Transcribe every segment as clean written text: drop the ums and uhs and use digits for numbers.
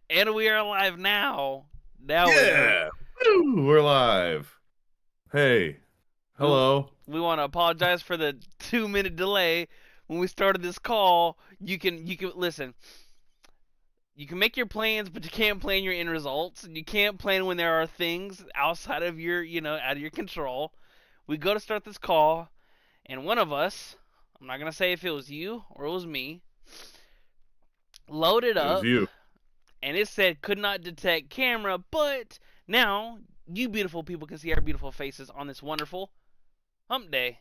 And we are live now. Now we are. Yeah. Woo, we're live. Hey. We Hello. we want to apologize for the 2 minute delay when we started this call. You can listen. You can make your plans, but you can't plan your end results, and you can't plan when there are things outside of your out of your control. We go to start this call, and one of us, I'm not gonna say if it was you or it was me, loaded It was up, you. and it said could not detect camera, but now you beautiful people can see our beautiful faces on this wonderful hump day.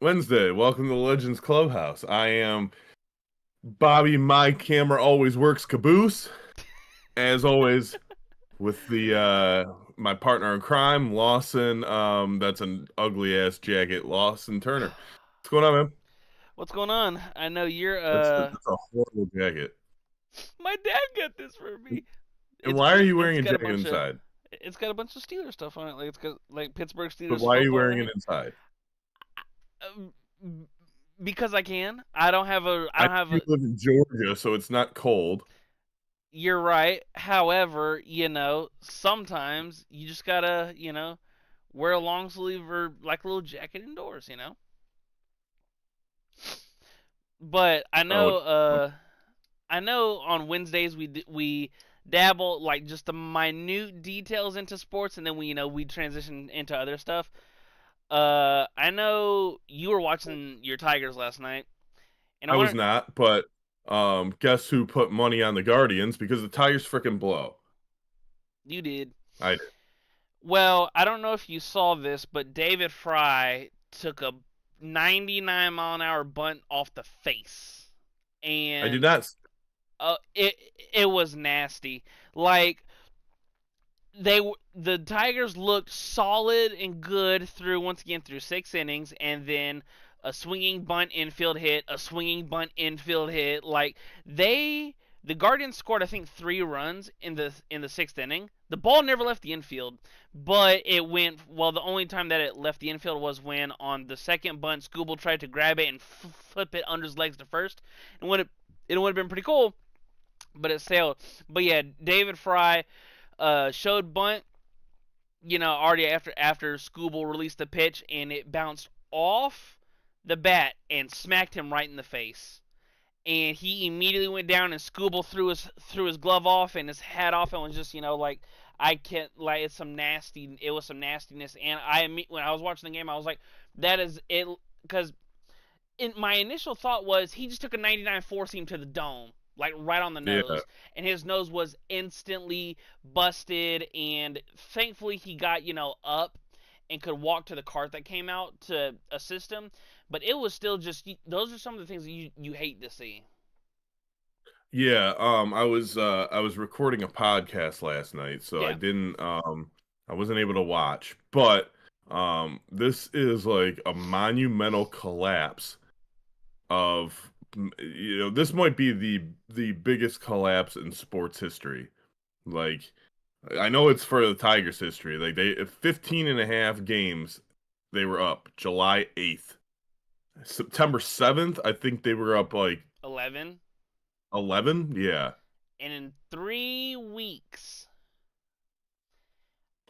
Wednesday. Welcome to the Legends Clubhouse. I am Bobby. My camera always works. Caboose. As always, with the my partner in crime, Lawson. That's an ugly ass jacket, Lawson Turner. What's going on, man? What's going on? I know you're That's a horrible jacket. my dad got this for me. And It's why are cute. you wearing a jacket inside? It's got a bunch of Steelers stuff on it. Like it's got like Pittsburgh But Steelers why are you football wearing right it here. inside? Um, because I can. I don't have a. I I don't know have you a. live in Georgia, so it's not cold. You're right. However, sometimes you just gotta, wear a long sleeve or like a little jacket indoors. But Oh, I know on Wednesdays we dabble like just the minute details into sports, and then we transition into other stuff. I know you were watching your Tigers last night, and I I was want not, but guess who put money on the Guardians because the Tigers freaking blow. you did. I did. Well, I don't know if you saw this, but David Fry took a 99-mile-an-hour bunt off the face, I did and not. it was nasty. Like the Tigers looked solid and good through 6 innings, and then a swinging bunt infield hit, a swinging bunt infield hit. Like the Guardians scored I think 3 runs in the sixth inning. The ball never left the infield, but it went well. The only time that it left the infield was when on the second bunt, Scooble tried to grab it and flip it under his legs to first, and it would have been pretty cool, but it sailed. But yeah, David Fry showed bunt, already after Scooble released the pitch, and it bounced off the bat and smacked him right in the face. And he immediately went down, and Scooble threw his glove off and his hat off, and was just like, I can't, like, it was some nastiness. And when I was watching the game, I was like, that is it, because my initial thought was he just took a 99 four seam to the dome, like right on the Yeah, nose, and his nose was instantly busted. And thankfully, he got up and could walk to the cart that came out to assist him. But it was still just those are some of the things that you hate to see. yeah. I was recording a podcast last night, so Yeah. I wasn't able to watch. But this is like a monumental collapse of this might be the biggest collapse in sports history. Like I know it's for the Tigers history. Like 15 and a half games they were up July 8th. September 7th, I think they were up like 11, 11. Yeah. and in 3 weeks.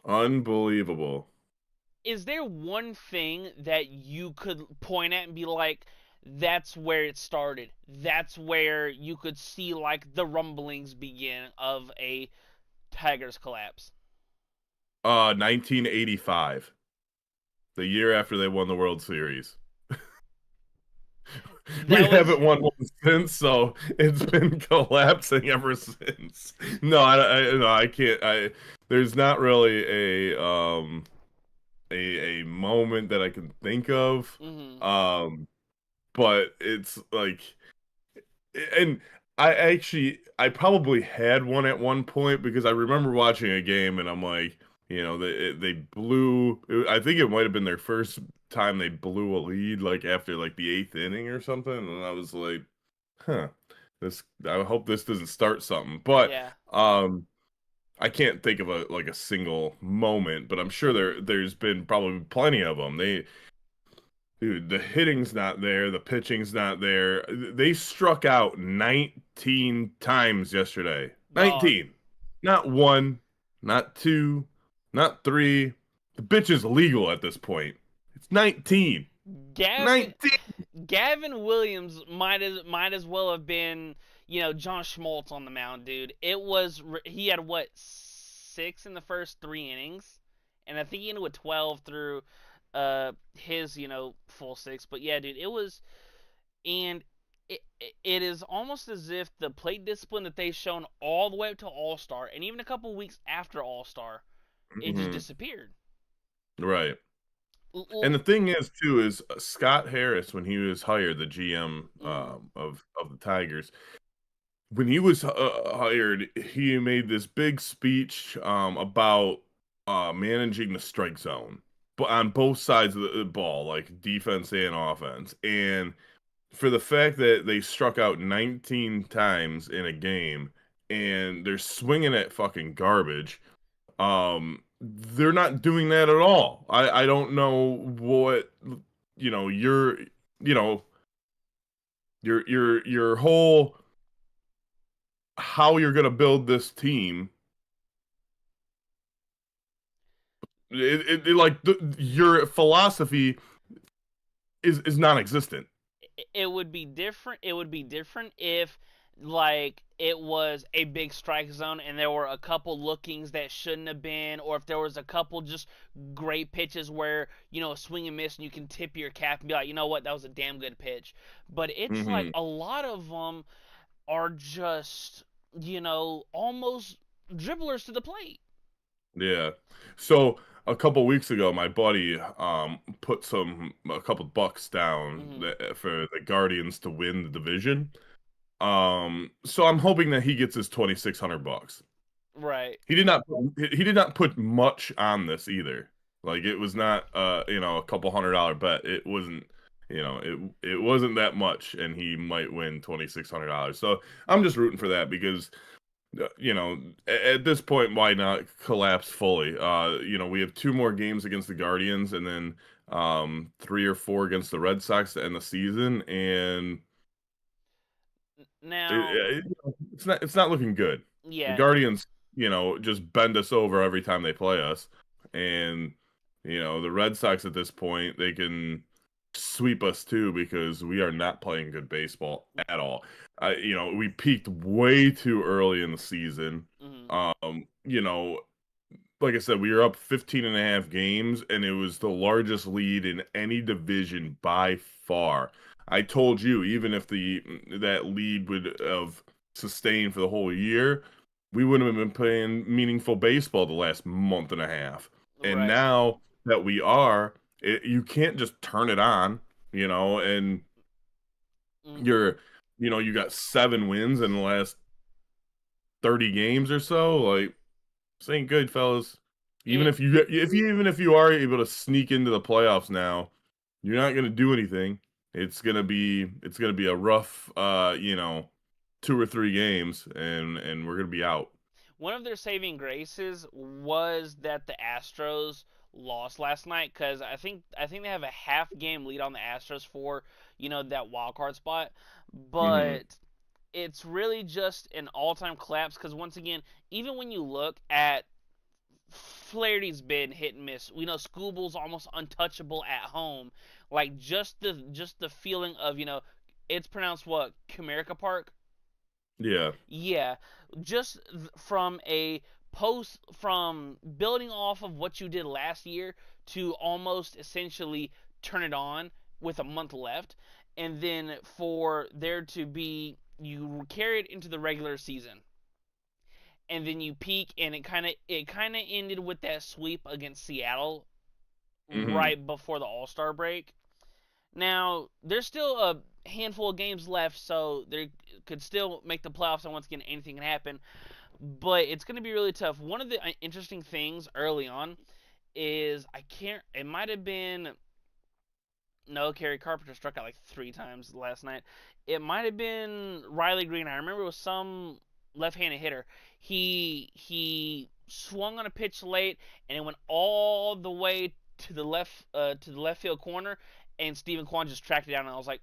Unbelievable. Is there one thing that you could point at and be like, that's where it started? That's where you could see like the rumblings begin of a Tigers collapse. 1985, the year after they won the World Series. We That was haven't won one since, so it's been collapsing ever since. No, no, I can't. There's not really a moment that I can think of. hmm Um, but it's like, and I probably had one at one point because I remember watching a game and I'm like, they blew. I think it might have been their first time they blew a lead, like after like the eighth inning or something, and I was like, huh, this. I hope this doesn't start something. But yeah. I can't think of a single moment, but I'm sure there's been probably plenty of them. Dude, the hitting's not there, the pitching's not there. They struck out 19 times yesterday. Dog. 19. Not one, not two, not three. The bitch is legal at this point. It's 19. Gavin 19. Gavin Williams might as well have been, John Schmaltz on the mound, dude. He had what, 6 in the first 3 innings, and I think he ended with 12 through his full 6. But yeah, dude, it was, and it is almost as if the plate discipline that they've shown all the way up to All Star, and even a couple weeks after All Star, it just Mhm. disappeared. Right. And L- the thing is, too, is Scott Harris, when he was hired, the GM mm, of the Tigers, when he was hired, he made this big speech about managing the strike zone, but on both sides of the ball, like defense and offense. And for the fact that they struck out 19 times in a game and they're swinging at fucking garbage, they're not doing that at all. I don't know what you know your you know your whole how you're gonna build this team. Like your philosophy is non-existent. it would be different. It would be different if, like, it was a big strike zone and there were a couple lookings that shouldn't have been, or if there was a couple just great pitches where, a swing and miss and you can tip your cap and be like, you know what, that was a damn good pitch. But it's like Hmm. a lot of them are just, almost dribblers to the plate. Yeah. So a couple weeks ago, my buddy put a couple bucks down Hmm. for the Guardians to win the division. So I'm hoping that he gets his 2,600 bucks. Right. He did not put much on this either. Like it was not a couple $100 bet. It wasn't it wasn't that much, and he might win $2,600. So I'm just rooting for that because at this point, why not collapse fully? We have two more games against the Guardians, and then three or four against the Red Sox to end the season, and Now, it's not looking good. The yeah. Guardians, just bend us over every time they play us, and the Red Sox at this point they can sweep us too because we are not playing good baseball at all. We peaked way too early in the season. Hmm. Um, you know, like I said, we were up 15 and a half games, and it was the largest lead in any division by far. I told you, even if the that lead would have sustained for the whole year, we wouldn't have been playing meaningful baseball the last month and a half. And Right. now that we are, you can't just turn it on, and Mm, you're, you got 7 wins in the last 30 games or so. Like, this ain't good, fellas. it Even if you are able to sneak into the playoffs now, you're not gonna do anything. It's gonna be a rough 2 or 3 games, and we're gonna be out. One of their saving graces was that the Astros lost last night, because I think they have a half game lead on the Astros for, that wild card spot. Hmm. But it's really just an all-time collapse, because once again, even when you look at Flaherty's been hit and miss. We know Scooble's almost untouchable at home. Like, just the feeling of, it's pronounced what, Comerica Park. Yeah. Yeah, just from building off of what you did last year to almost essentially turn it on with a month left, and then for there to be, you carry it into the regular season, and then you peak, and it kind of ended with that sweep against Seattle Hmm. right before the All-Star break. Now, there's still a handful of games left, so they could still make the playoffs, and once again, anything can happen. But it's going to be really tough. One of the interesting things early on is, I can't. It might have been, no, Kerry Carpenter struck out like 3 times last night. It might have been Riley Green. I remember it was some left-handed hitter. He swung on a pitch late, and it went all the way to the left field corner, and Stephen Kwan just tracked it down, and I was like,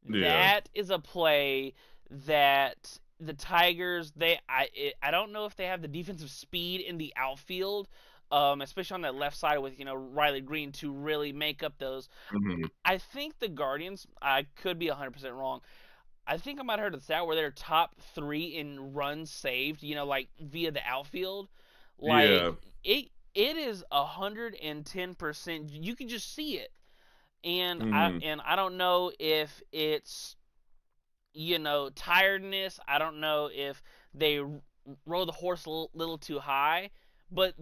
Yeah. that is a play that the Tigers I don't know if they have the defensive speed in the outfield, especially on that left side with Riley Green to really make up those. Hmm. I think the Guardians. I could be 100% wrong. I think I might have heard of that where they're top three in runs saved. Like via the outfield. Like Yeah. it is 110%. You can just see it, and I Hmm. and I don't know if it's tiredness. I don't know if they rode the horse a little too high. But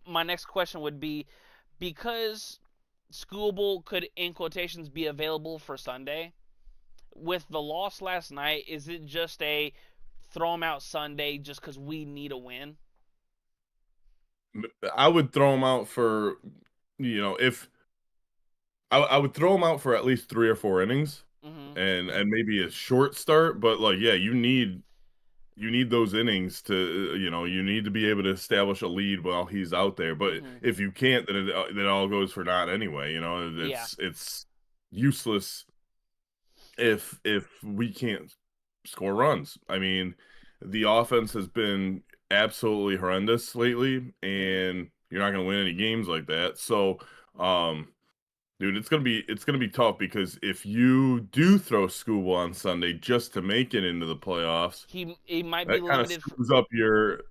my next question would be, because Schoolable could, in quotations, be available for Sunday. With the loss last night, is it just a throw them out Sunday just because we need a win? I would throw him out for, if I would throw him out for at least 3 or 4 innings, Mm-hmm. and maybe a short start. But like, yeah, you need those innings to, you need to be able to establish a lead while he's out there. But Mm-hmm. if you can't, then it all goes for naught anyway. Yeah. It's useless if we can't score runs. I mean, the offense has been absolutely horrendous lately, Mm-hmm. and you're not going to win any games like that. So, um, dude, it's gonna be tough, because if you do throw Scuba on Sunday just to make it into the playoffs, He might be that kind of limited for. screws up your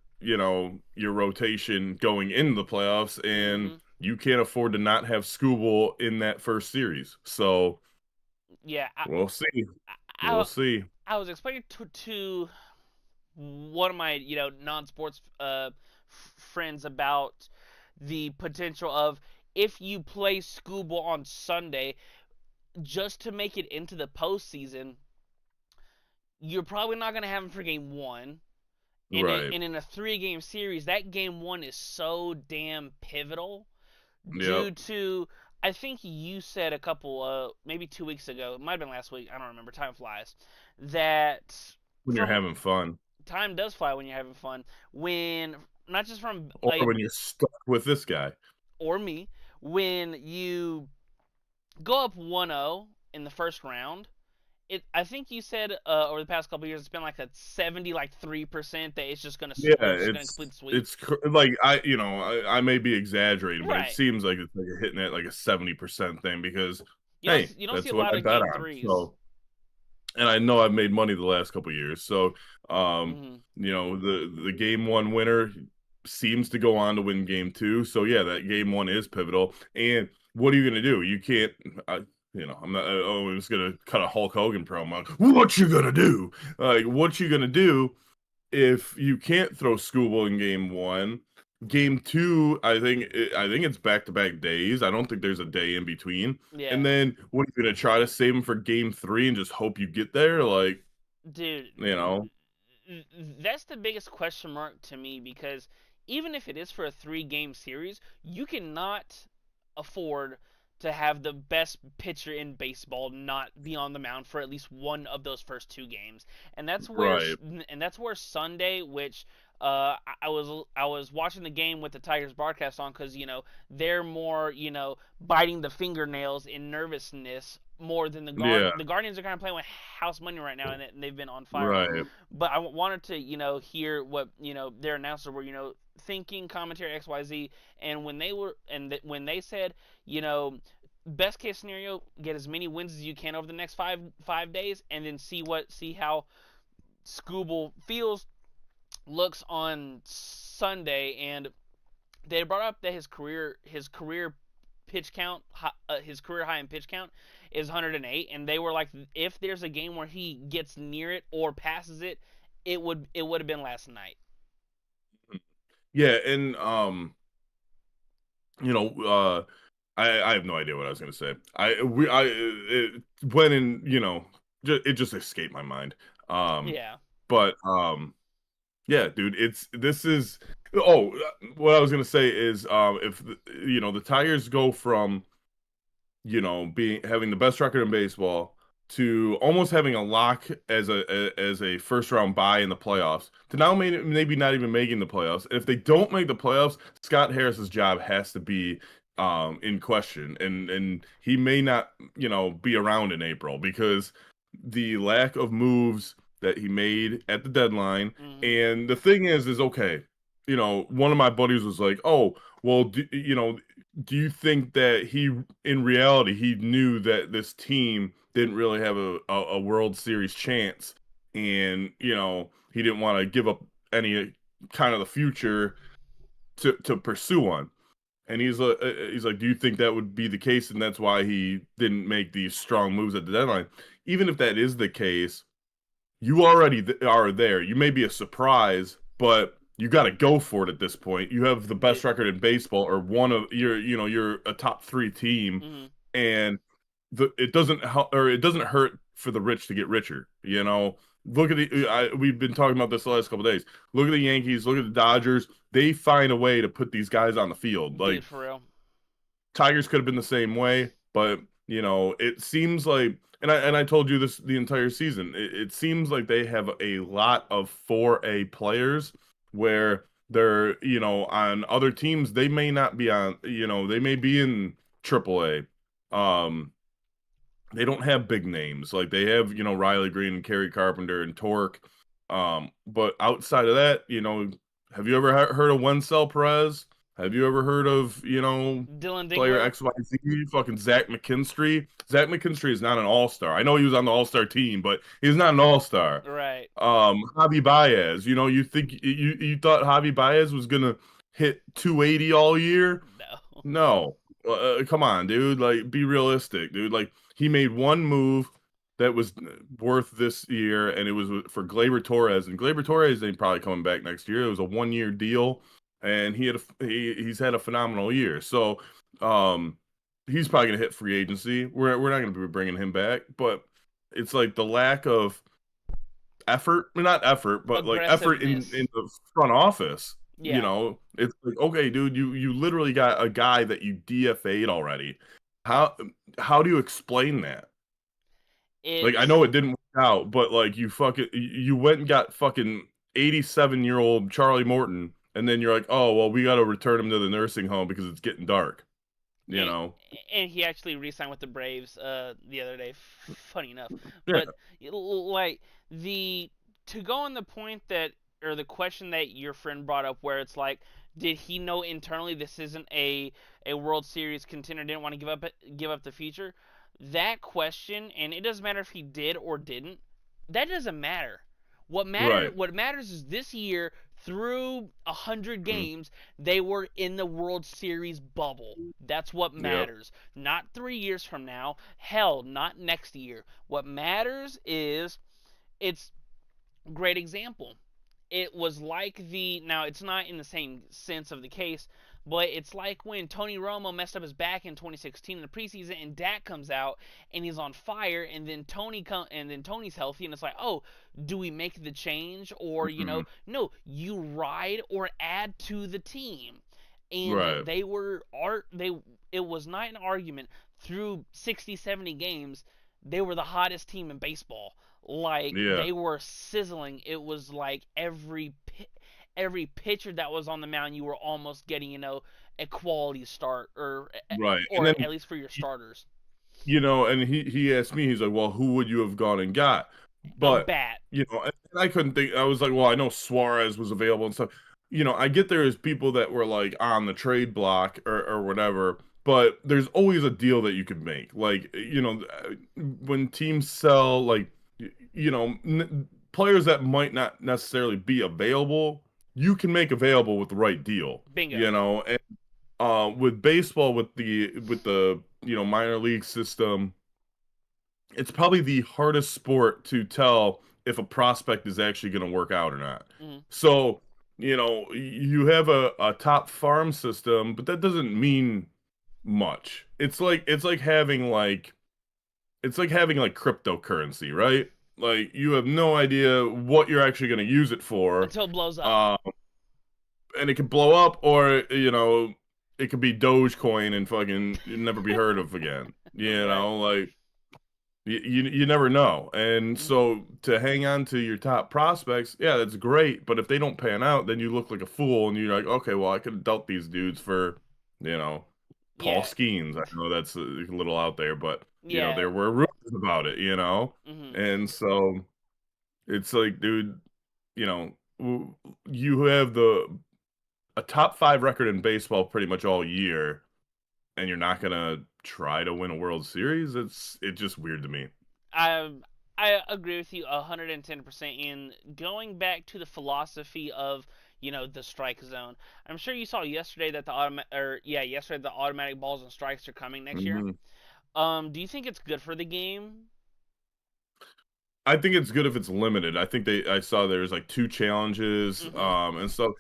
rotation going into the playoffs, and Mm-hmm. you can't afford to not have Scuba in that first series. So Yeah. we'll see. We'll I, see. I was explaining to one of my non-sports friends about the potential of, if you play Scooble on Sunday just to make it into the postseason, you're probably not going to have him for game one. Right. And in a 3-game series, that game one is so damn pivotal Yep. due to, I think you said a couple, maybe 2 weeks ago, it might have been last week, I don't remember, time flies, that When you're from having fun, time does fly when you're having fun. When, not just from or when you're stuck with this guy. or me, when you go up 1-0 in the first round, I think you said over the past couple of years it's been like a 70 like 3% that it's just gonna Yeah, we're just gonna complete the sweep. like I may be exaggerating, but it Right. seems like it's like hitting at like a 70% thing, because hey, You don't see that's a what lot I of bet game on. threes. So, and I know I've made money the last couple of years. So, Mm-hmm. the game one winner seems to go on to win game two. So yeah, that game one is pivotal. And what are you gonna do? You can't. I'm not. Oh, I'm just gonna cut a Hulk Hogan promo. What you gonna do? Like, what you gonna do if you can't throw Scooble in game one? Game two, I think it's back to back days. I don't think there's a day in between. Yeah, And then what are you gonna try to save him for game three and just hope you get there? Like, dude, you know, that's the biggest question mark to me, because even if it is for a 3-game series, you cannot afford to have the best pitcher in baseball not be on the mound for at least one of those first 2 games. And that's where right? Sunday, which I was watching the game with the Tigers broadcast on, because they're more biting the fingernails in nervousness more than Yeah, the Guardians are kind of playing with house money right now, and they've been on fire. right. But I wanted to hear what their announcers were thinking, commentary XYZ, and when they said best case scenario, get as many wins as you can over the next five days, and then see how Scooble feels, looks on Sunday. And they brought up that his career pitch count, his career high in pitch count is 108, and they were like, if there's a game where he gets near it or passes it, it would have been last night. Yeah, and you know, I have no idea what I was gonna say. It went in, it just escaped my mind. Um, Yeah. but yeah, dude, this is. Oh, what I was gonna say is, if the Tigers go from being having the best record in baseball to almost having a lock as a first round bye in the playoffs to now maybe not even making the playoffs. And if they don't make the playoffs, Scott Harris's job has to be in question, and he may not, be around in April because the lack of moves that he made at the deadline. Mm-hmm. And the thing is okay, one of my buddies was like, "Oh, well, do you think that in reality, he knew that this team didn't really have a World Series chance, and he didn't want to give up any kind of the future to pursue one?" And he's like, do you think that would be the case, and that's why he didn't make these strong moves at the deadline? Even if that is the case, you already are there. You may be a surprise, but you got to go for it at this point. You have the best record in baseball, or one of you're a top three team, Mm-hmm. and it doesn't help, or it doesn't hurt for the rich to get richer. Look at we've been talking about this the last couple of days. Look at the Yankees. Look at the Dodgers. They find a way to put these guys on the field. Dude, Like, for real. Tigers could have been the same way, but it seems like, and I told you this the entire season. It seems like they have a lot of 4A players where they're, on other teams they may not be on, they may be in AAA. Um, they don't have big names like they have, Riley Green and Kerry Carpenter and Torque. But outside of that, have you ever heard of Wencel Perez? Have you ever heard of, Dylan player Dingler. XYZ, fucking Zach McKinstry? Zach McKinstry is not an all-star. I know he was on the all-star team, but he's not an all-star. Right. Javi Baez, you thought Javi Baez was gonna hit 280 all year? No. No. Come on, dude. Like, be realistic, dude. Like, he made one move that was worth this year, and it was for Gleyber Torres. And Gleyber Torres ain't probably coming back next year. It was a 1-year deal, and he's had a phenomenal year. So, he's probably gonna hit free agency. We're not gonna be bringing him back, but it's like the lack of effort, not effort, but like effort in Aggressiveness. the front office. Yeah. It's like, okay, dude, you literally got a guy that you DFA'd already. How how do you explain that? Like, I know It's it didn't work out, but like you went and got fucking 87-year-old Charlie Morton, and then you're like, oh well, we got to return him to the nursing home because it's getting dark. You and, know? and he actually re-signed with the Braves the other day. Funny enough, Yeah, but like the to go on the point that or the question that your friend brought up, where it's like, did he know internally this isn't a World Series contender? Didn't want to give up the future. That question, and it doesn't matter if he did or didn't. That doesn't matter. right. What matters is this year through 100 Mm, games they were in the World Series bubble. That's what yep. matters. Not 3 years from now. Hell, not next year. What matters is it's great example. It was like now it's not in the same sense of the case, but it's like when Tony Romo messed up his back in 2016 in the preseason, and Dak comes out and he's on fire, and then Tony's healthy, and it's like, oh, do we make the change, or Mhm. no, you ride or add to the team, and Right. they it was not an argument through 60, 70 games. They were the hottest team in baseball. Like, Yeah. they were sizzling. It was like every pitcher that was on the mound, you were almost getting a quality start, Right. And or then at least for your starters. and he asked me, he's like, well, who would you have gone and got? A But, bat. and I couldn't think, I was like, well, I know Suarez was available and stuff. I get there as people that were like on the trade block or whatever, but there's always a deal that you can make. Like, when teams sell, like, players that might not necessarily be available, you can make available with the right deal, Bingo. and with baseball, with the minor league system, it's probably the hardest sport to tell if a prospect is actually going to work out or not. Hmm. So, you have a top farm system, but that doesn't mean much. It's like having like cryptocurrency, right? Like, you have no idea what you're actually going to use it for. Until it blows up. Uh, and it could blow up, or it could be Dogecoin and fucking never be heard of again. Right. Like, you never know. And Hmm. so to hang on to your top prospects, yeah, that's great. But if they don't pan out, then you look like a fool, and you're like, okay, well, I could have dealt these dudes for, you know, Paul Yeah. Skeens. I know that's a little out there, but Yeah. there were rumors about it, Hmm. and so it's like, dude, you have a top five record in baseball pretty much all year, and you're not gonna try to win a World Series. It's just weird to me. I I agree with you 110%. In going back to the philosophy of the strike zone, I'm sure you saw yesterday that yesterday the automatic balls and strikes are coming next year. Hmm. Do you think it's good for the game? I think it's good if it's limited. I think I saw there's like two challenges, Mm-hmm. and so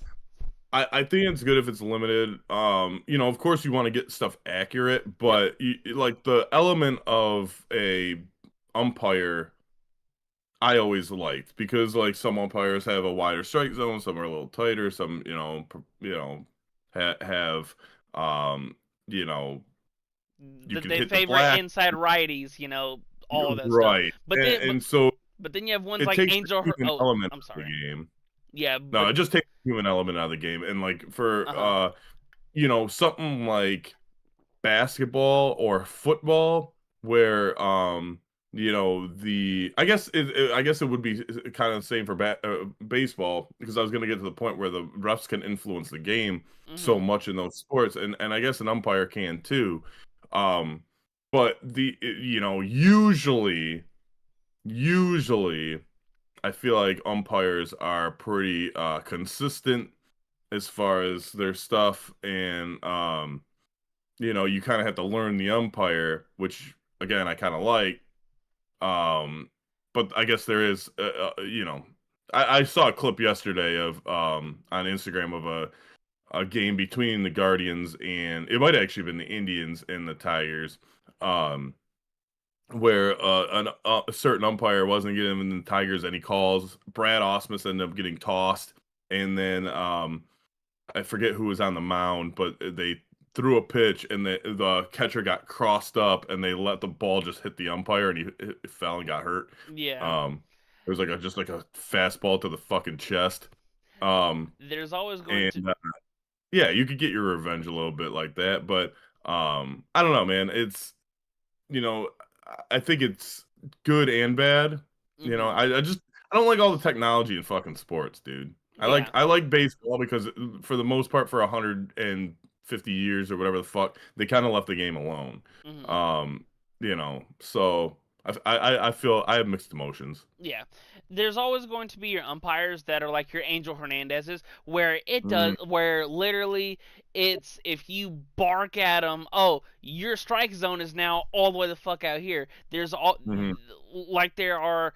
I think it's good if it's limited. Of course you want to get stuff accurate, Yep. but like the element of a umpire, I always liked because like some umpires have a wider strike zone, some are a little tighter, some have you know you That can they hit the favor black, inside righties, all of that stuff. right, But and, then, but and so but then you have ones it like takes the Angel. human Oh, element I'm out of sorry. the game. Yeah, No, but it just takes the human element out of the game, and like for uh huh. something like basketball or football where the I guess it would be kind of the same for baseball, because I was going to get to the point where the refs can influence the game so Mhm. much in those sports, and I guess an umpire can too. um but usually I feel like umpires are pretty consistent as far as their stuff, and you kind of have to learn the umpire, which again I kind of like. Um, but I guess there is, I saw a clip yesterday of on Instagram of a game between the Guardians, and it might actually have been the Indians and the Tigers, um, where a certain umpire wasn't giving the Tigers any calls. Brad Ausmus ended up getting tossed, and then I forget who was on the mound, but they threw a pitch and the catcher got crossed up and they let the ball just hit the umpire and he fell and got hurt. Yeah. Um, it was like just like a fastball to the fucking chest. Um, There's always going and to. yeah, you could get your revenge a little bit like that, but I don't know, man. You know, I think it's good and bad. Mhm. I don't like all the technology in fucking sports, dude. Yeah. I like baseball because for the most part, for 150 years or whatever the fuck, they kind of left the game alone. Mhm. Um, so I feel I have mixed emotions. Yeah, there's always going to be your umpires that are like your Angel Hernandez's, Mm, where literally it's if you bark at them, oh, your strike zone is now all the way the fuck out here. There's all hmm like there are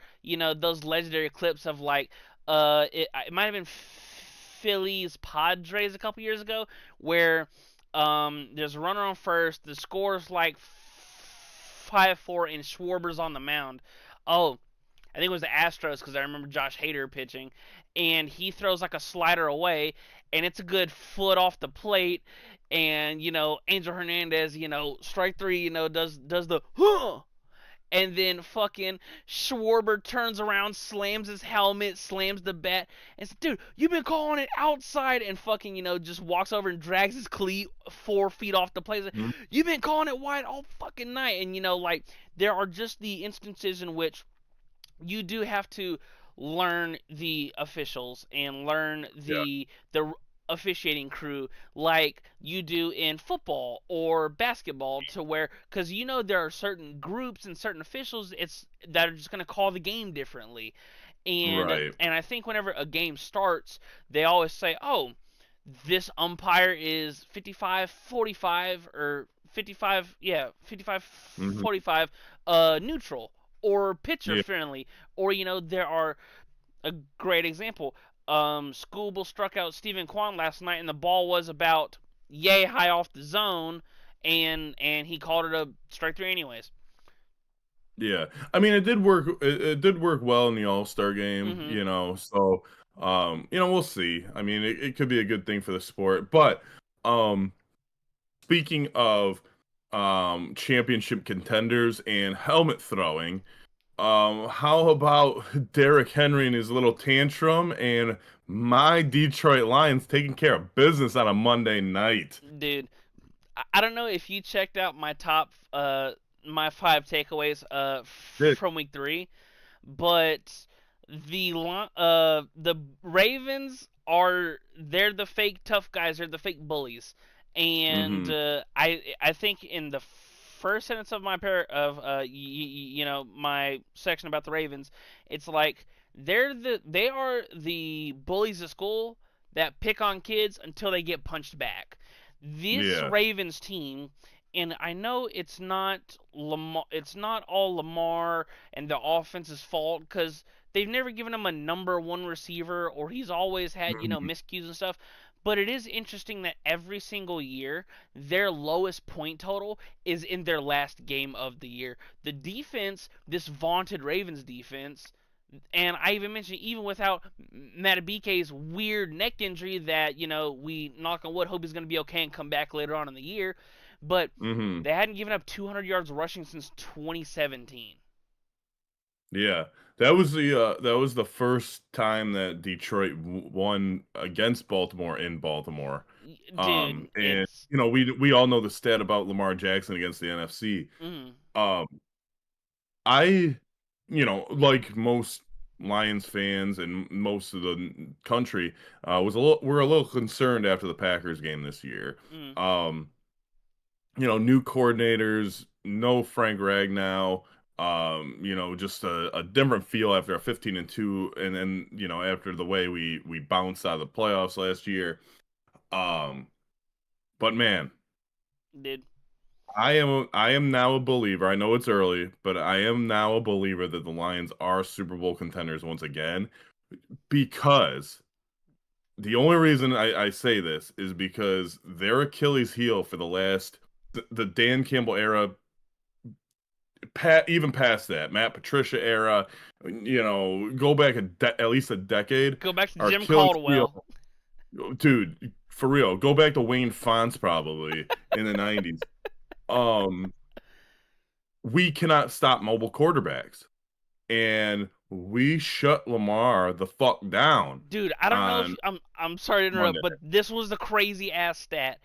those legendary clips of like it might have been Phillies Padres a couple years ago where there's a runner on first, the score's like 5-4 and Schwarber's on the mound. Oh, I think it was the Astros because I remember Josh Hader pitching, and he throws like a slider away, and it's a good foot off the plate, and Angel Hernandez, strike three, does the huh, and then fucking Schwarber turns around, slams his helmet, slams the bat, and says, "Dude, you've been calling it outside," and fucking just walks over and drags his cleat 4 feet off the plate. You've been calling it wide all fucking night, and like there are just the instances in which you do have to learn the officials and learn yeah, the officiating crew like you do in football or basketball, to where because there are certain groups and certain officials it's that are just going to call the game differently, right. and I think whenever a game starts they always say, oh, this umpire is 55-45 or 55, yeah, 55 hmm 45 neutral or pitcher Yeah, friendly, or there are a great example. Schoolable struck out Stephen Kwan last night and the ball was about yay high off the zone, and he called it a strike three anyways. yeah. I mean, it did work. It did work well in the All-Star game, Mhm. So, we'll see. I mean, it could be a good thing for the sport. But, um, speaking of championship contenders and helmet throwing, how about Derrick Henry and his little tantrum and my Detroit Lions taking care of business on a Monday night? Dude, I don't know if you checked out my top my five takeaways Did. from week 3, but the Ravens are they're the fake tough guys, they're the fake bullies, and Mm-hmm. I think in the first sentence of my my section about the Ravens, it's like they are the bullies at school that pick on kids until they get punched back. This Yeah. Ravens team, and I know it's not all Lamar and the offense's fault because they've never given him a number one receiver or he's always had, Mhm. miscues and stuff. But it is interesting that every single year their lowest point total is in their last game of the year. The defense, this vaunted Ravens defense, and I even mentioned even without Matabike's weird neck injury that, we knock on wood hope he's going to be okay and come back later on in the year, but Mhm. they hadn't given up 200 yards rushing since 2017. Yeah. That was the first time that Detroit won against Baltimore in Baltimore. Dude, And it's we all know the stat about Lamar Jackson against the NFC. mm, Um, I, like most Lions fans and most of the country, we're a little concerned after the Packers game this year. mm, Um, new coordinators, no Frank Ragnow, just a different feel after a 15-2, and then, after the way we bounced out of the playoffs last year. Um, but man, dude, I am now a believer. I know it's early, but I am now a believer that the Lions are Super Bowl contenders once again, because the only reason I say this is because their Achilles heel for the Dan Campbell era, even past that, Matt Patricia era, go back at least a decade. go back to Our Jim Achilles heel, Caldwell. dude, for real. Go back to Wayne Fonts probably in the 90s. Um, we cannot stop mobile quarterbacks, and we shut Lamar the fuck down Dude, I don't know if on I'm sorry to interrupt, Monday. but this was the crazy ass stat.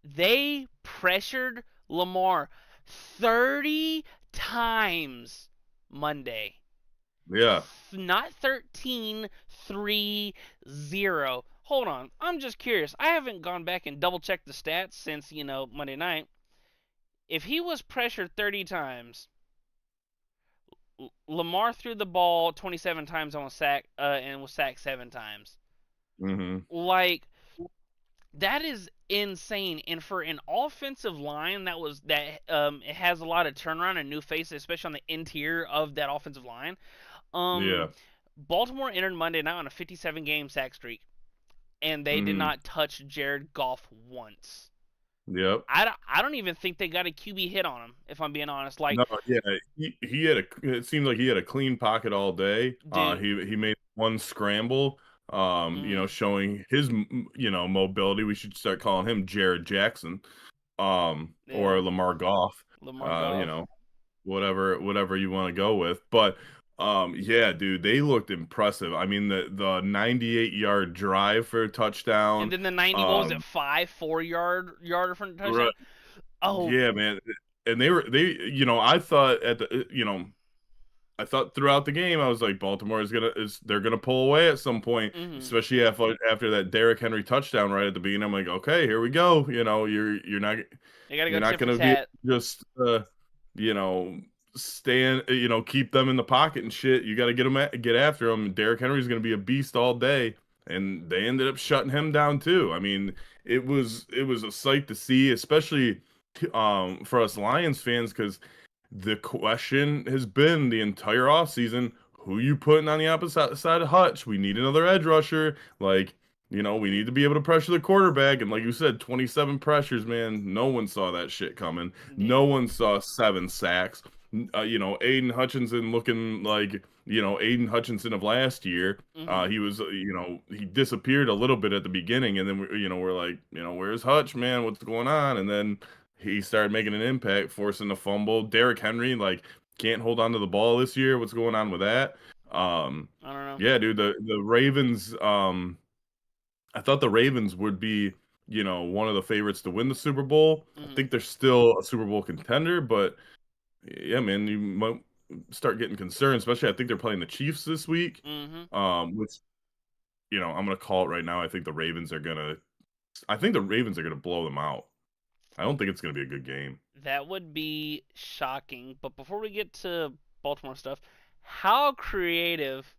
They pressured Lamar 30 times Monday. Yeah. Not 13, 3, 0. Hold on. I'm just curious. I haven't gone back and double checked the stats since, Monday night. If he was pressured 30 times, Lamar threw the ball 27 times on a sack and was sacked 7 times. Hmm. Like, that is insane. And for an offensive line it has a lot of turnaround and new faces, especially on the interior of that offensive line. Um, Yeah. Baltimore entered Monday night on a 57 game sack streak, and they did Hmm. not touch Jared Goff once. Yep. I don't even think they got a QB hit on him, if I'm being honest. Like, No, yeah, he had it seemed like he had a clean pocket all day. dude, He made one scramble, mm, showing his mobility. We should start calling him Jared Jackson, yeah, or Lamar Goff, Lamar Goff. whatever you want to go with. But yeah, dude, they looked impressive. I mean, the 98-yard drive for a And touchdown. then the 90, what was it, Um, 4 yarder from the right, touchdown? Oh, yeah, man. And I thought I thought throughout the game, I was like, Baltimore they're gonna pull away at some point, mm-hmm. especially after that Derrick Henry touchdown right at the beginning. I'm like, okay, here we go. They got to go You're not tit for gonna be tat. just you know stand keep them in the pocket and shit. You got to get after them. Derrick Henry's gonna be a beast all day, and they ended up shutting him down too. I mean, it was a sight to see, especially for us Lions fans, because the question has been the entire offseason, who you putting on the opposite side of Hutch? We need another edge rusher. Like, we need to be able to pressure the quarterback. And like you said, 27 pressures, man. No one saw that shit coming. No Dude. one saw 7 sacks. Aiden Hutchinson looking like, Aiden Hutchinson of last year. Mm-hmm. He was, he disappeared a little bit at the beginning. And then, we're like, where's Hutch, man? What's going on? And then he started making an impact, forcing a fumble. Derrick Henry, like, can't hold on to the ball this year. What's going on with that? I don't know. Yeah, dude, the Ravens, I thought the Ravens would be one of the favorites to win the Super Bowl. I Mm-hmm. think they're still a Super Bowl contender, but yeah, man, you might start getting concerned, especially I think they're playing the Chiefs this week. Mm-hmm. Which, I'm gonna call it right now. I think the Ravens are gonna blow them out. I don't think it's gonna be a good game. That would be shocking. But before we get to Baltimore stuff, how creative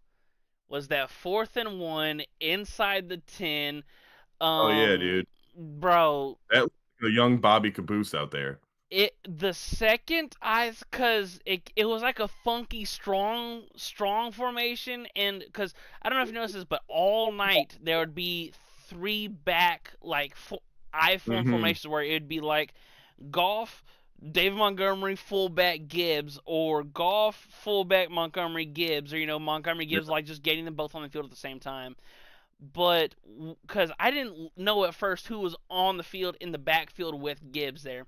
was that 4th and 1 inside the 10? Oh yeah, dude. Bro, That the young Bobby Caboose out there. the second cause it was like a funky strong formation, and cause I don't know if you noticed this, but all night there would be three back like I form Hmm. formations where it would be like Goff, David Montgomery, fullback Gibbs, or Goff, fullback Montgomery Gibbs, or Montgomery Yeah. Gibbs, like just getting them both on the field at the same time. But because I didn't know at first who was on the field in the backfield with Gibbs there,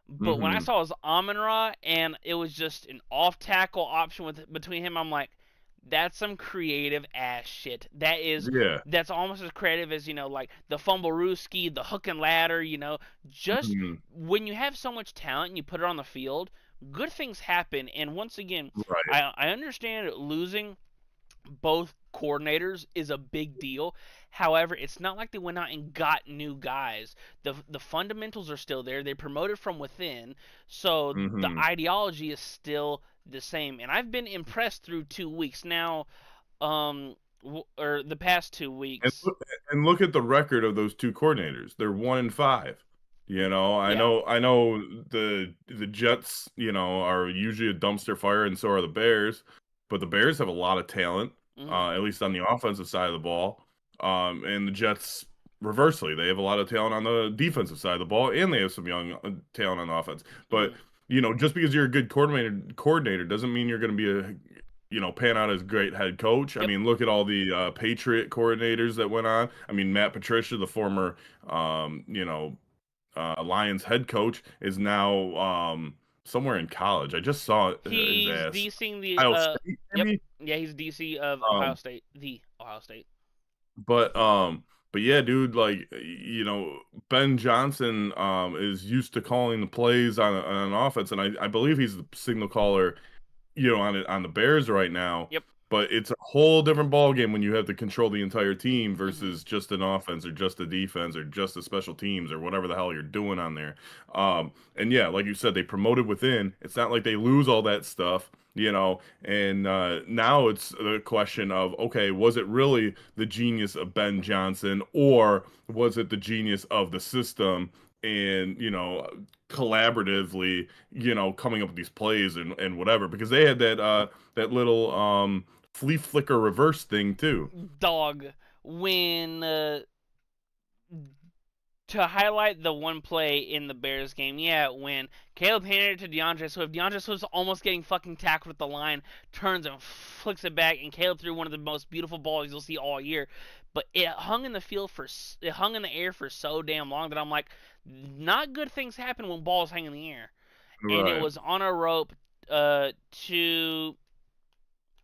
but when I Hmm. saw it was Amon Ra and it was just an off tackle option between him, I'm like, that's some creative ass shit. Yeah. That's almost as creative as like the fumble rooski, the hook and ladder. Just Hmm. when you have so much talent and you put it on the field, good things happen. And once again, Right. I understand losing both coordinators is a big deal. However, it's not like they went out and got new guys. The fundamentals are still there. They promoted from within, so the Hmm. ideology is still the same. And I've been impressed through 2 weeks now, or the past two And weeks. look, and look at the record of those two coordinators. They're 1-5. I Yeah. know the Jets, are usually a dumpster fire, and so are the Bears. But the Bears have a lot of talent, Hmm. at least on the offensive side of the ball. And the Jets, reversely, they have a lot of talent on the defensive side of the ball, and they have some young talent on the offense. But Hmm. just because you're a good coordinator doesn't mean you're going to be pan out as great head coach. I Yep. mean, look at all the Patriot coordinators that went on. I mean, Matt Patricia, the former, Lions head coach, is now somewhere in college. I just saw his He's ass. DCing the Ohio State, Yep. maybe. Yeah, he's DC of Ohio Um, State, the Ohio State. but yeah, dude, like Ben Johnson is used to calling the plays on offense, and I believe he's the signal caller on the Bears right now. Yep. But it's a whole different ball game when you have to control the entire team Hmm. versus just an offense or just a defense or just the special teams or whatever the hell you're doing on there. And yeah, like you said, they promoted within. It's not like they lose all that stuff, And now it's the question of, okay, was it really the genius of Ben Johnson, or was it the genius of the system? And collaboratively, coming up with these plays and whatever, because they had that little flea flicker reverse thing too. Dog, when to highlight the one play in the Bears game, yeah, when Caleb handed it to DeAndre Swift, DeAndre Swift's almost getting fucking tackled at the line, turns and flicks it back, and Caleb threw one of the most beautiful balls you'll see all year. But it hung in the air for so damn long that I'm like, not good things happen when balls hang in the air. And it Right. was on a rope to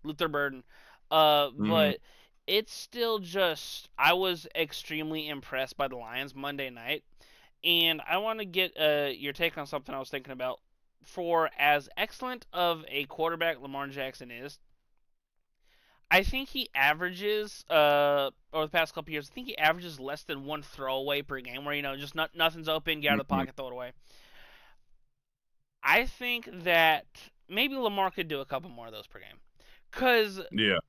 Luther Burden. Hmm. But it's still just I was extremely impressed by the Lions Monday night, and I want to get your take on something I was thinking about. For as excellent of a quarterback Lamar Jackson is, I think he averages over the past couple years. I think he averages less than one throwaway per game, where just nothing's open, get out of the Hmm. pocket, throw it away. I think that maybe Lamar could do a couple more of those per game, cause Yeah.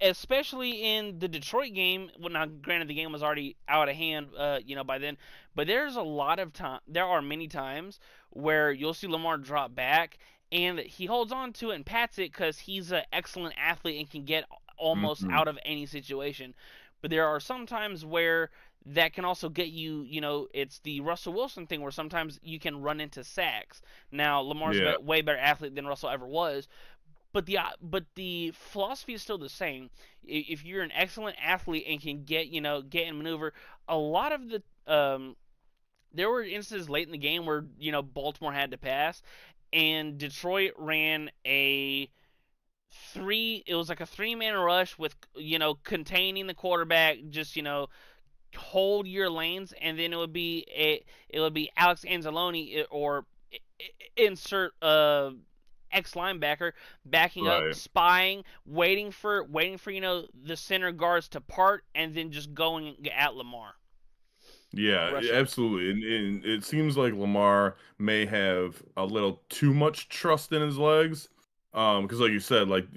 especially in the Detroit game. Well, now granted the game was already out of hand, by then, but there's a lot of time. There are many times where you'll see Lamar drop back and he holds on to it and pats it because he's an excellent athlete and can get almost Hmm. out of any situation. But there are some times where that can also get you, it's the Russell Wilson thing where sometimes you can run into sacks. Now, Lamar's Yeah. a way better athlete than Russell ever was, but the philosophy is still the same. If you're an excellent athlete and can get and maneuver, a lot of the there were instances late in the game where Baltimore had to pass, and Detroit ran a three. It was like a three-man rush with containing the quarterback, just hold your lanes, and then it would be Alex Anzalone or insert ex linebacker backing up, Right. spying, waiting for the center guards to part, and then just going at Lamar Yeah, rushing. absolutely. And it seems like Lamar may have a little too much trust in his legs. Because like you said, like,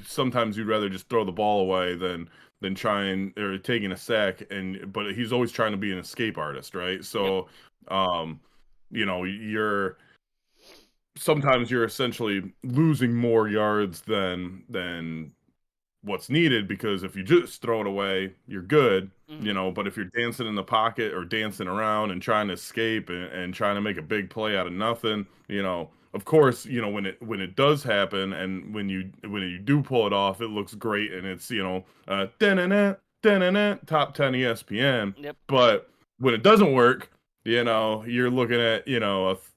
sometimes you'd rather just throw the ball away than trying or taking a sack, but he's always trying to be an escape artist, right? Yep. So, um, you're sometimes you're essentially losing more yards than what's needed, because if you just throw it away, you're good, Hmm. but if you're dancing in the pocket or dancing around and trying to escape and trying to make a big play out of nothing, of course, when it does happen, and when you do pull it off, it looks great, and it's, da-na-na, da-na-na, top 10 ESPN. Yep. But when it doesn't work, you're looking at,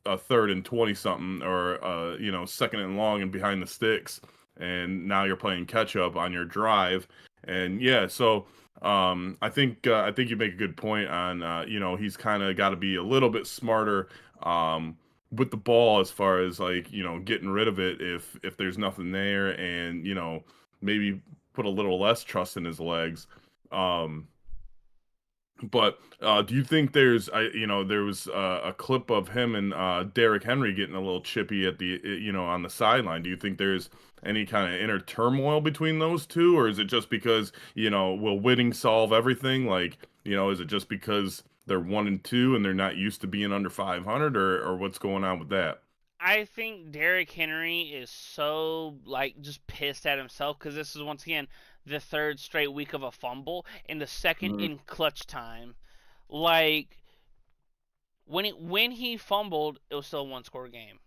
a third and 20 something, or second and long and behind the sticks, and now you're playing catch up on your drive. And yeah, so I think you make a good point on, he's kind of got to be a little bit smarter with the ball, as far as, like, getting rid of it if there's nothing there, and maybe put a little less trust in his legs. Um, but do you think there was a clip of him and Derrick Henry getting a little chippy at on the sideline? Do you think there's any kind of inner turmoil between those two, or is it just because, will winning solve everything? Like, is it just because they're 1-2 and they're not used to being under 500, or what's going on with that? I think Derrick Henry is so like just pissed at himself because this is once again the third straight week of a fumble and the second Mhm. in clutch time. Like when he fumbled, it was still a one score game.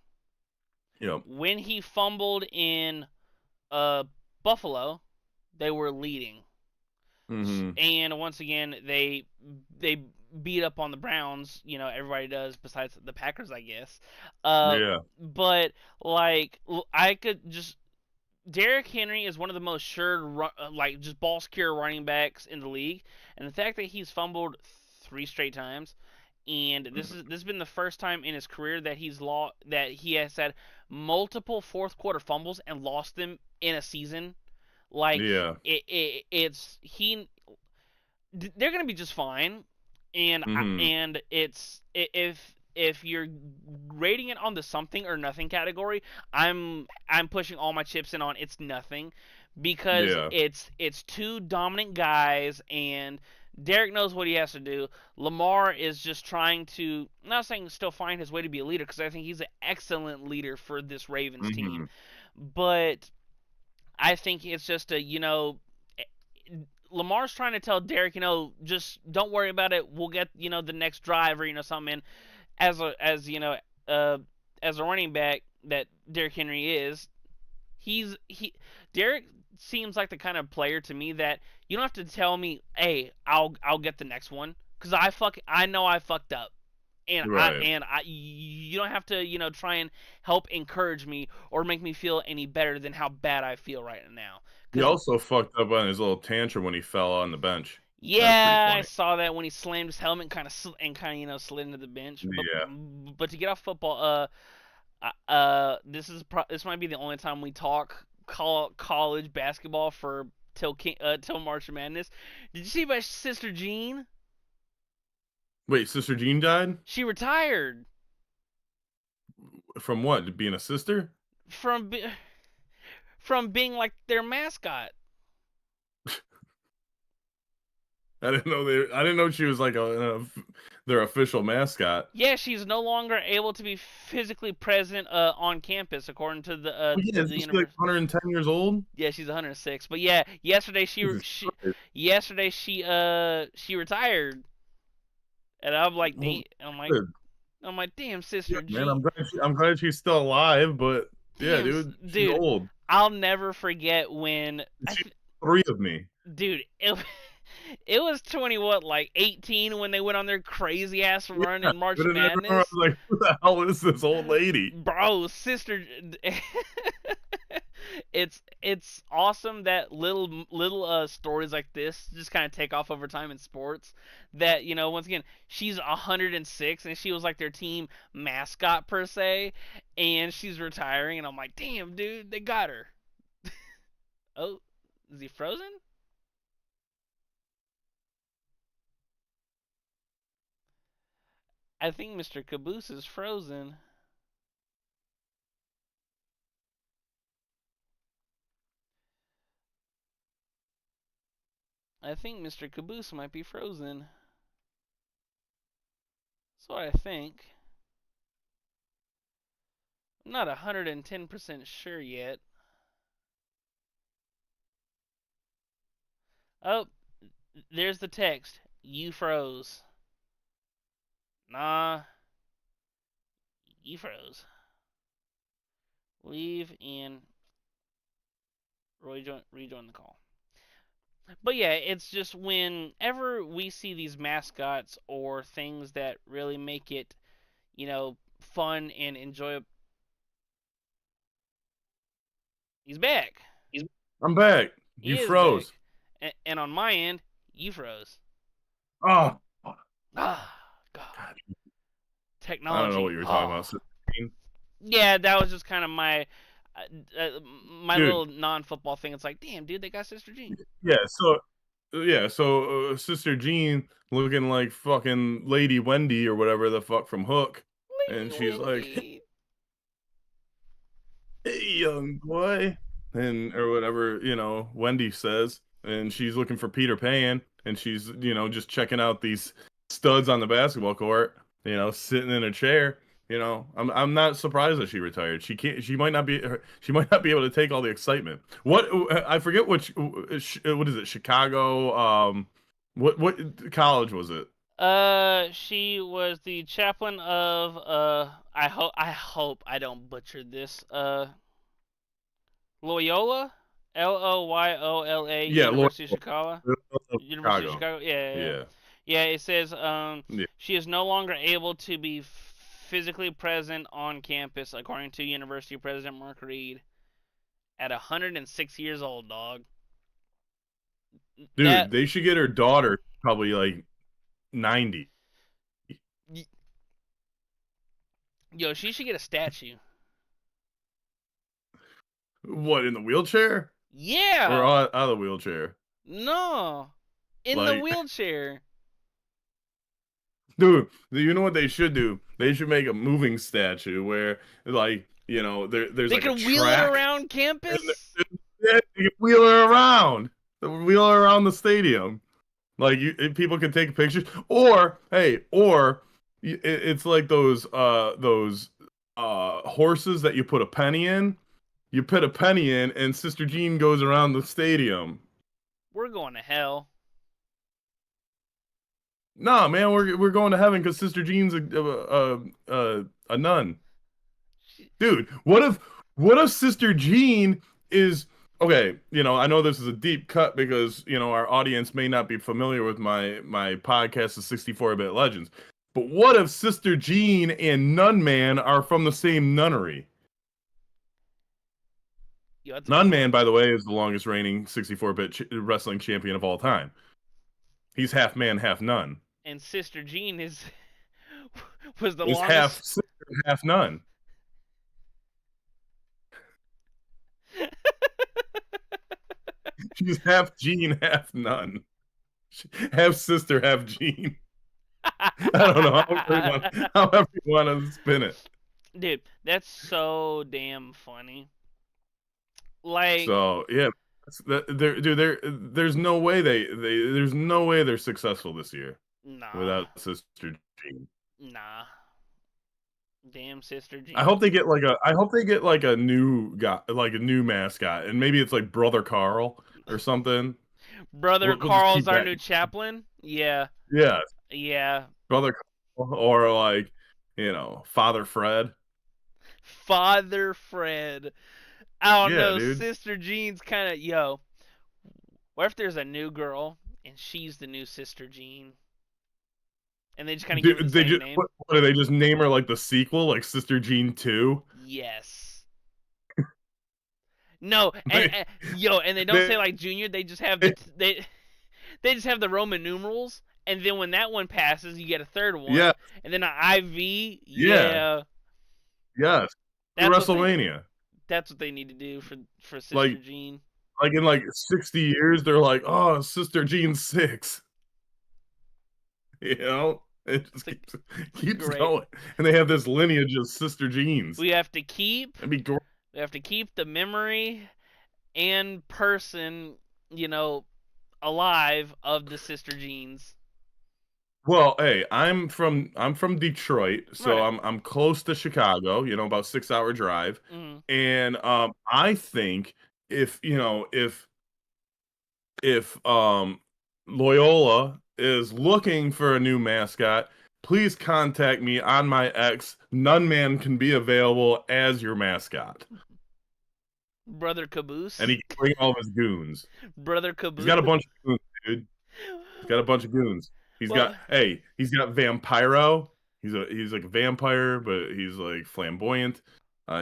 Yep. When he fumbled in uh Buffalo, they were leading. Hmm. And once again, they beat up on the Browns. Everybody does besides the Packers, I guess. Yeah. But like I could just Derrick Henry is one of the most sure, like just ball secure running backs in the league, and the fact that he's fumbled 3 straight times, and this has been the first time in his career that he has had multiple fourth quarter fumbles and lost them in a season. Like Yeah. it's he they're gonna be just fine, and Hmm. if you're rating it on the something or nothing category, I'm pushing all my chips in on it's nothing, because Yeah. it's two dominant guys, and Derek knows what he has to do. Lamar is just trying to, I'm not saying still find his way to be a leader, because I think he's an excellent leader for this Ravens team, Hmm. but I think it's just Lamar's trying to tell Derek, just don't worry about it. We'll get, the next drive, or something. And uh, as a running back that Derrick Henry is, he Derek seems like the kind of player to me that you don't have to tell me, hey, I'll get the next one, because I know I fucked up. And Right. you don't have to, try and help encourage me or make me feel any better than how bad I feel right now. He Because also fucked up on his little tantrum when he fell on the bench. That was pretty yeah, I funny. saw that when he slammed his helmet and kind of slid into the bench. Yeah. But to get off football, this might be the only time we talk college basketball for till March Madness. Did you see my sister Jean? Wait, Sister Jean died? She retired From what? Being a sister? from from being like their mascot. I didn't know she was like their official mascot. Yeah, she's no longer able to be physically present on campus, according to Oh yeah, the isn't she like university. 110 years old? Yeah, she's 106. But yeah, Jesus Christ. yesterday she retired, and I'm like, Well, I'm good. like, damn, Yeah, sister man, G, I'm glad she's still alive, but yeah, damn, dude, she's dude, old. I'll never forget when She's three of me. dude, it was 20 what, like 18 when they went on their crazy ass run Yeah, in March but in everyone, I was Madness. like, who the hell is this old lady? Bro, sister, It's awesome that little stories like this just kind of take off over time in sports. That once again, she's 106 and she was like their team mascot per se, and she's retiring, and I'm like, damn, dude, they got her. Oh, is he frozen? I think Mr. Caboose is frozen. I think Mr. Caboose might be frozen. That's what I think. I'm not 110% sure yet. Oh, there's the text. You froze. Nah, you froze. Leave and rejoin the call. But yeah, it's just whenever we see these mascots or things that really make it, fun and enjoyable. He's back. I'm back. He You is back. froze. And on my end, you froze. Oh, Ah, God. God. I don't know what Technology. you were talking Oh. about. Yeah, that was just kind of my Dude, little non-football thing. It's like, damn, dude, they got Sister Jean. yeah, so Sister Jean looking like fucking Lady Wendy or whatever the fuck from Hook, Lady and she's like, Wendy. "Hey, young boy," and or whatever Wendy says, and she's looking for Peter Pan, and she's just checking out these studs on the basketball court, sitting in a chair. I'm not surprised that she retired. She can't. She might not be able to take all the excitement. What I forget which. What is it? Chicago. What college was it? She was the chaplain of I hope I don't butcher this. Loyola, Loyola, Yeah, Lord. University of Chicago. University of Chicago. Chicago. Yeah, yeah, Yeah. yeah. It says Yeah. she is no longer able to be physically present on campus, according to University President Mark Reed, at 106 years old. Dog. That Dude, they should get her daughter probably like 90. yo, she should get a statue. What, in the wheelchair? Or Yeah. out of the wheelchair? No. In the Like, wheelchair. dude, you know what they should do? They should make a moving statue where, like, there's They like a could wheel it track, around and campus. yeah, you can wheel her around the stadium. Like, people can take pictures, or hey, or it's like those horses that you put a penny in. You put a penny in, and Sister Jean goes around the stadium. We're going to hell. Nah, man, we're going to heaven because Sister Jean's a nun, dude. What if Sister Jean is okay? I know this is a deep cut because our audience may not be familiar with my podcast, the 64-bit Legends. But what if Sister Jean and Nun Man are from the same nunnery? Yo, that's a Nun good one. Man, by the way, is the longest reigning 64-bit wrestling champion of all time. He's half man, half nun. And Sister Jean is was the He's half longest. sister, half nun. She's half Jean, half nun. Half sister, half Jean. I don't know however you want to spin it. Dude, that's so damn funny. Like, So yeah, there's no way there's no way they're successful this year nah, without Sister Jean. nah. Damn Sister I hope Jean. they get like a new guy, like a new mascot, and maybe it's like Brother Carl or something. Brother We'll just Carl's keep our that. new chaplain. Yeah, Yeah, yeah. Brother Carl, or like Father Fred. Father Fred. I don't Yeah, know. dude. Sister Jean's kind of yo. What if there's a new girl and she's the new Sister Jean, and they just kind of give her Do the they same just name? what do they just name her like the sequel, like Sister Jean 2? Yes. No, They, and they don't say they, like Junior. They just have they they just have the Roman numerals, and then when that one passes, you get a third yeah, one, and then an IV. yeah, Yeah, yes. that's what they WrestleMania. need to do for Sister Like Jean. like in like 60 years, they're like, oh, Sister Jean 6. You know? It It's just like keeps great. going. And they have this lineage of Sister Jeans. We have to keep That'd be great. the memory and person, alive of the Sister Jeans. Well, hey, I'm from Detroit, so Right. I'm close to Chicago, about 6 hour drive. Mm. And I think if if Loyola is looking for a new mascot, please contact me on my X. None man can be available as your mascot. Brother And Kaboose. he can bring all of his goons. Brother He's Kaboose. got a bunch of goons, dude. He's got a bunch of goons. Well, He's got Vampiro. He's like a vampire, but he's like flamboyant.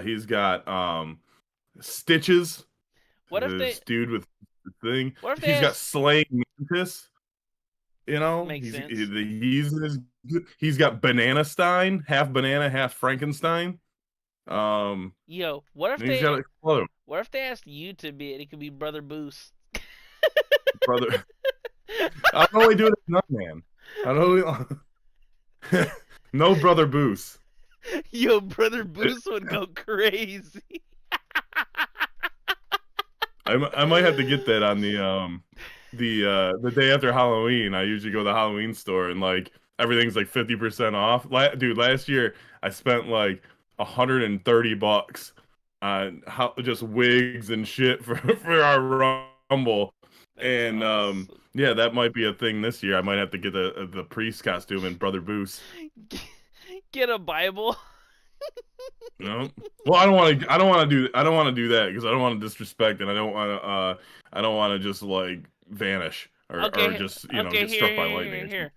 He's got Stitches, what if this dude with the thing. what if they He's got ask Slaying Mantis. makes sense. He's got Banana Stein, half banana, half Frankenstein. Yo, what if And he's got a other asked you to be it? It could be Brother Boos. brother. I don't only do it as Nut Man. I don't. No brother Boos. Yo, Brother Boos would go crazy. I might have to get that on the day after Halloween. I usually go to the Halloween store and like everything's like 50% off. Dude, last year I spent like $130 on just wigs and shit for our Rumble. That's And awesome. yeah, that might be a thing this year. I might have to get the priest costume and Brother Boos. Get a Bible. No. Well, I don't want to do that because I don't want to disrespect and I don't want to just like vanish or Okay, just, okay. get Here, struck by here, lightning here, and here.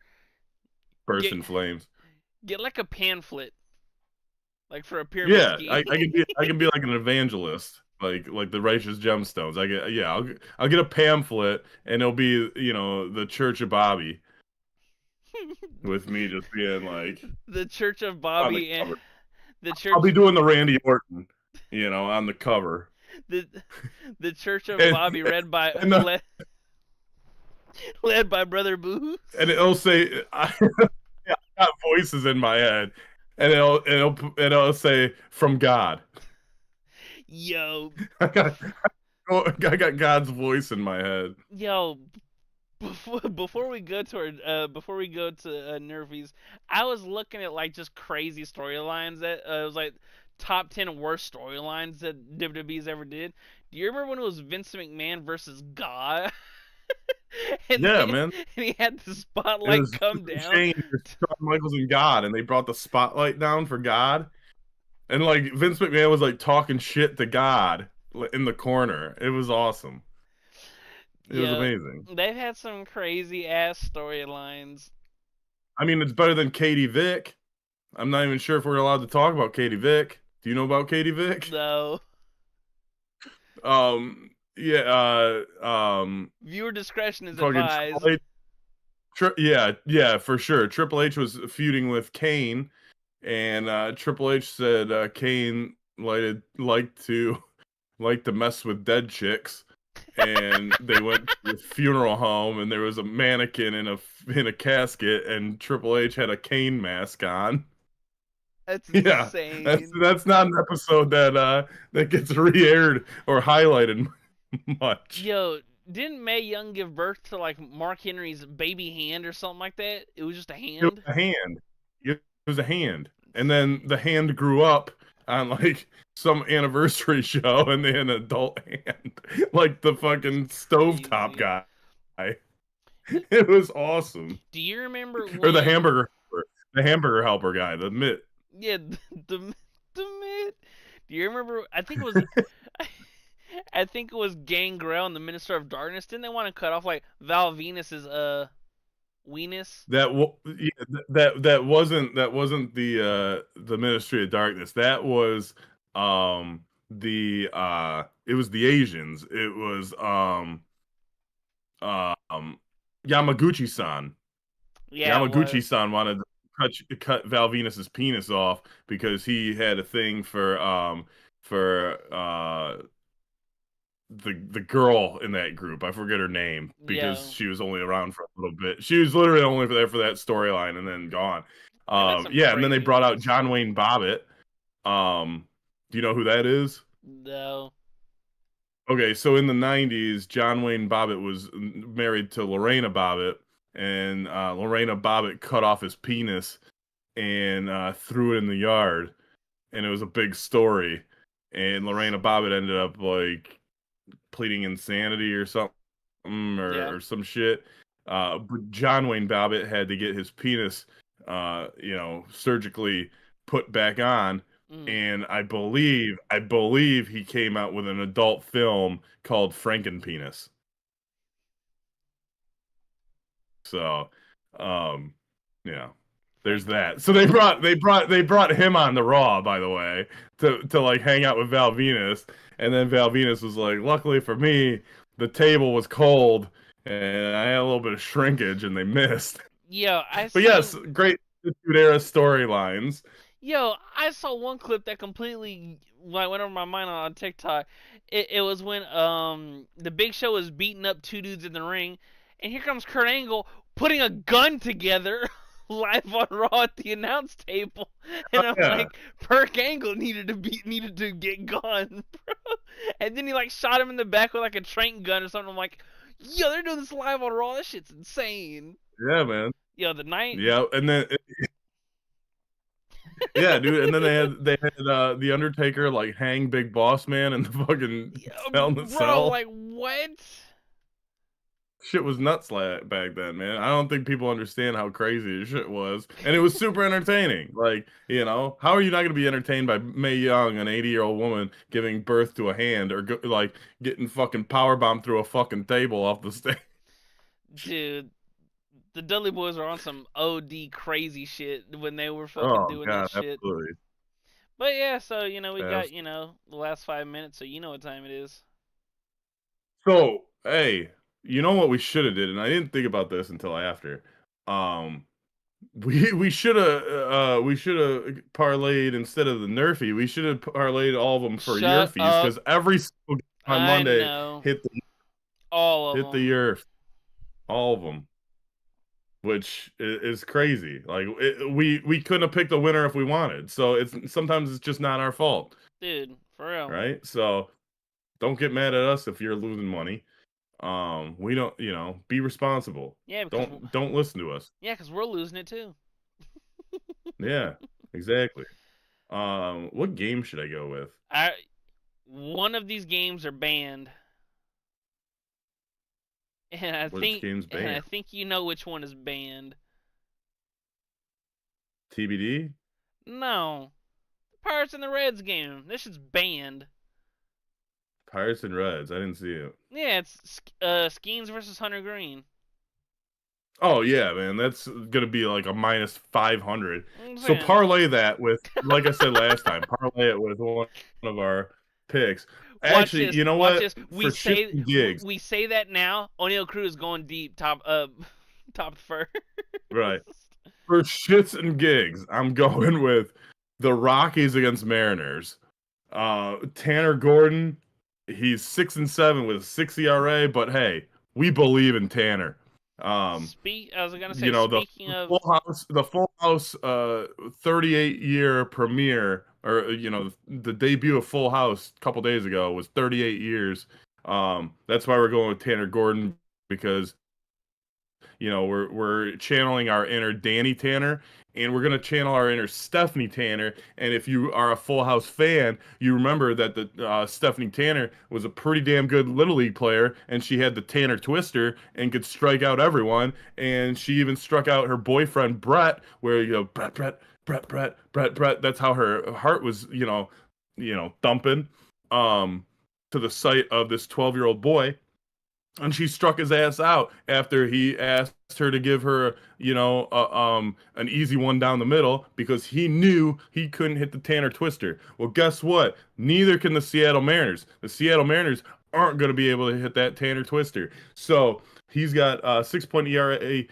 burst Get in flames. like a pamphlet, like for a pyramid Yeah, scheme. I can be like an evangelist, like the righteous gemstones. I'll get a pamphlet and it'll be, the Church of Bobby with me just being like The Church of on the Bobby and cover. the I'll be church doing the Randy Orton, on the cover. the the Church of And Bobby and the, led by Brother Booth. and it'll say yeah, I got voices in my head, and it'll say from God. Yo, I got God's voice in my head. yo, before we go to Nerfies, I was looking at like just crazy storylines that it was like top 10 worst storylines that WWE's ever did. Do you remember when it was Vince McMahon versus God? and, Yeah, they, man. and he had the It spotlight was come down. Shane, Shawn Michaels, and God, and they brought the spotlight down for God, and like Vince McMahon was like talking shit to God in the corner. It was awesome. It was Yeah, amazing. they've had some crazy ass storylines. I mean, it's better than Katie Vick. I'm not even sure if we're allowed to talk about Katie Vick. Do you know about Katie Vick? No, Yeah, viewer discretion is fucking advised. Triple H. Yeah, for sure. Triple H was feuding with Kane, and Triple H said Kane liked to mess with dead chicks, and they went to the funeral home, and there was a mannequin in a casket, and Triple H had a Kane mask on. That's Yeah, insane. that's not an episode that gets re-aired or highlighted much. Yo, didn't Mae Young give birth to like Mark Henry's baby hand or something like that? It was just a It was hand. a hand. It was a hand, and then the hand grew up on like some anniversary show, and they had an adult hand, like the fucking stovetop Crazy. guy. It was awesome. Do you remember Or when? the hamburger helper guy, the mitt. Yeah, the mid. Do you remember? I think it was Gangrel and the Minister of Darkness. Didn't they want to cut off like Val Venus's weenus? That wasn't the Ministry of Darkness. That was it was the Asians. It was Yamaguchi-san. Yeah, it was. Yamaguchi-san wanted to cut Val Venus's penis off because he had a thing for the girl in that group. I forget her name because Yeah, she was only around for a little bit. She was literally only there for that storyline and then gone. they've had some Yeah, and then they crazy brought out ones. John Wayne Bobbitt. Do you know who that is? No. Okay, so in the 90s, John Wayne Bobbitt was married to Lorena Bobbitt, and Lorena Bobbitt cut off his penis and threw it in the yard, and it was a big story. And Lorena Bobbitt ended up like pleading insanity or something Yeah. or some shit. But John Wayne Bobbitt had to get his penis, surgically put back on. Mm. And I believe he came out with an adult film called Frankenpenis. So, um, yeah, there's that. So Frankenpenis. they brought him on the Raw, by the way, to like hang out with Val Venus, and then Val Venus was like, luckily for me, the table was cold, and I had a little bit of shrinkage, and they missed. Yo, I But yes, seen. great Attitude Era storylines. Yo, I saw one clip that completely like went over my mind on TikTok. It was when the Big Show was beating up two dudes in the ring, and here comes Kurt Angle putting a gun together live on Raw at the announce table, Oh, and I'm yeah, like, Perk Angle needed to get gone, bro. And then he like shot him in the back with like a trank gun or something. I'm like, yo, they're doing this live on Raw. This shit's insane. yeah, man, Yo, the night. yeah, and then yeah, dude, and then they had the Undertaker like hang Big Boss Man in the fucking Hell in the Bro, Cell. like what? Shit was nuts back then, man. I don't think people understand how crazy this shit was, and it was super entertaining. Like, how are you not going to be entertained by Mae Young, an 80-year-old woman giving birth to a hand, or like getting fucking power bombed through a fucking table off the stage? Dude, the Dudley Boys were on some OD crazy shit when they were fucking Oh doing that god, shit. absolutely, But yeah, so we got absolutely. the last 5 minutes, so you know what time it is. So, hey, you know what we should have did, and I didn't think about this until after. Um, we should have parlayed instead of the Nerfy. We should have parlayed all of them for Shut Yerfies up. because every single game on I Monday know. hit the All of hit the them. Yerf, all of them, which is crazy. Like we couldn't have picked a winner if we wanted. So sometimes it's just not our fault, Dude, for real. right? So don't get mad at us if you're losing money. We don't, be responsible. Yeah, because Don't listen to us. yeah, because we're losing it too. Yeah, exactly. What game should I go with? I One of these games are banned, and Which game's I banned? think you know which one is banned. TBD? No, Pirates and the Reds game. This is banned. Pirates and Reds. I didn't see it. Yeah, it's Skeens versus Hunter Green. Oh yeah, man, that's gonna be like a minus 500. I'm So saying, parlay that with, like I said last time, parlay it with one of our picks. watch Actually, this, you know watch what? this. For shits and gigs, We say that now. O'Neal Cruz going deep, top top first. right? For shits and gigs, I'm going with the Rockies against Mariners. Tanner Gordon, he's 6-7 with a 6 ERA, but hey, we believe in Tanner. Um, I was gonna say, the speaking of, Full House 38-year premiere, or the debut of Full House a couple days ago was 38 years. That's why we're going with Tanner Gordon, because we're channeling our inner Danny Tanner, and we're gonna channel our inner Stephanie Tanner. And if you are a Full House fan, you remember that the Stephanie Tanner was a pretty damn good Little League player, and she had the Tanner Twister and could strike out everyone. And she even struck out her boyfriend Brett, where Brett, Brett, Brett, Brett, Brett, Brett. That's how her heart was, thumping, to the sight of this 12-year-old boy. and she struck his ass out after he asked her to give her, an easy one down the middle because he knew he couldn't hit the Tanner Twister. Well, guess what? Neither can the Seattle Mariners. The Seattle Mariners aren't going to be able to hit that Tanner Twister. So he's got 6 point ERA.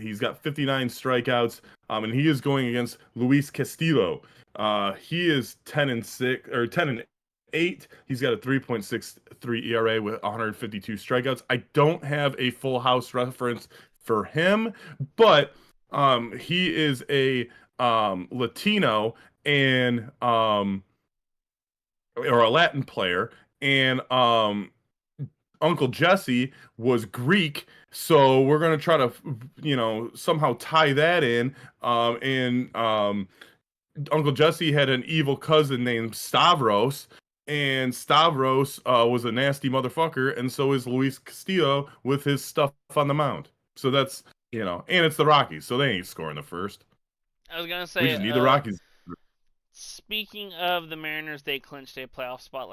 He's got 59 strikeouts, and he is going against Luis Castillo. He is 10-6 or 10-8. He's got a 3.63 ERA with 152 strikeouts. I don't have a full house reference for him, but he is a Latino and or a Latin player, and Uncle Jesse was Greek. So we're gonna try to, somehow tie that in. And Uncle Jesse had an evil cousin named Stavros, and Stavros was a nasty motherfucker, and so is Luis Castillo with his stuff on the mound. So that's, and it's the Rockies, so they ain't scoring the first. I was gonna We say, just need the Rockies. speaking of the Mariners, they clinched a playoff spot